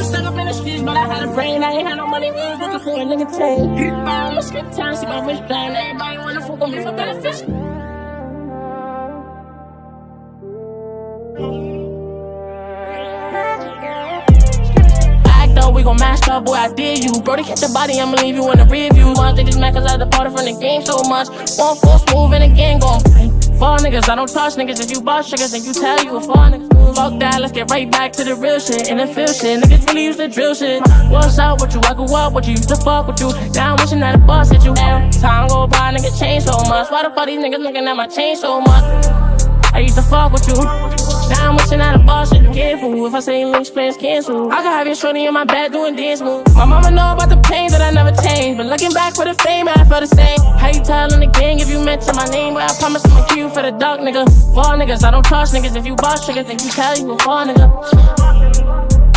was stuck up in the streets, but I had a brain. I ain't had no money, we was looking for a nigga chain. I'ma skip town, see my wrist down. Everybody wanna fuck with me for benefits. We gon' mash up, boy, I dare you. Brody, catch your body, I'ma leave you in the review. One think this man cause I departed from the game so much. One force move and the gang gon' play. Fall niggas, I don't touch niggas. If you boss triggers, then you tell you a fall niggas. Fuck that, let's get right back to the real shit. And the feel shit, niggas really used to drill shit. What's up with you? I grew up with you, used to fuck with you. Now I'm wishing that a boss hit you. Time go by, nigga change so much. Why the fuck these niggas looking at my chain so much? I used to fuck with you. Now I'm wishing that a boss shit. Careful, if I say links, plans cancel. I could have your shorty in my bed doing dance moves. My mama know about the pain that I never changed, but looking back for the fame, I felt the same. How you telling the gang if you mention my name? But I promise I'ma kill you for the dark nigga. Fall niggas, I don't trust niggas. If you boss triggers, then you tell you a fall nigga.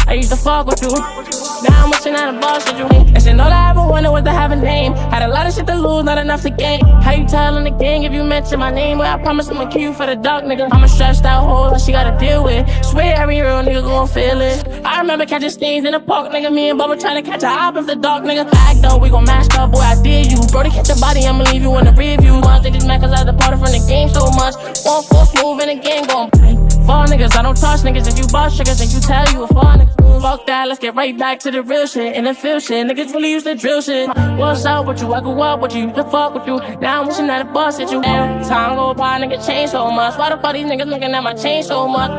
I used to fuck with you. Now I'm wishing that a boss with you. And shit, all I ever wanted was to have a name. Had a lot of shit to lose, not enough to gain. How you telling the gang if you mention my name? But I promise I'ma kill you for the dark nigga. I'm a stressed out hoe that she gotta deal with. Swear every real nigga gon' feel it. I remember catching stains in the park, nigga. Me and Bubba trying to catch a hop of the dark nigga. Act though, we gon' mash up, boy, I dare you. Brody, catch your body, I'ma leave you in the review. One think this man cause I departed from the game so much. One force move and the gang gon' play. Fall niggas, I don't touch niggas. If you boss triggers, then you tell you a fall nigga. Fuck that, let's get right back to the real shit. And the feel shit, niggas really used to drill shit. What's up with you? I grew up with you, used to fuck with you. Now I'm wishing that a boss hit you. Time go by, nigga change so much. Why the fuck these niggas looking at my chain so much?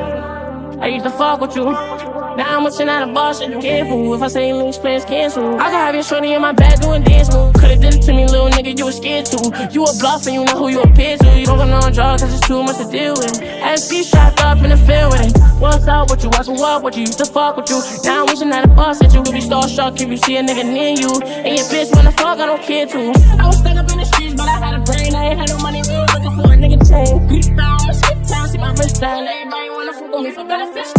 I used to fuck with you. Now I'm wishing that a boss shit. Careful, if I say links, plans cancel. I could have your shorty in my bed doing dance moves. Could've did it to me, little nigga, you was scared too. You a bluff and you know who you appear to. You don't go on drugs cause it's too much to deal with. SP strapped up in the field with it. What's up with you? I grew up with you, used to fuck with you. Now I'm wishing that a boss hit you. You be starstruck if you see a nigga near you. And your bitch wanna fuck, I don't care too. I was stuck up in the streets, but I had a brain. I ain't had no money, we was looking for a nigga chain. I'ma skip town, see my wrist down. Everybody wanna fuck with me for benefits.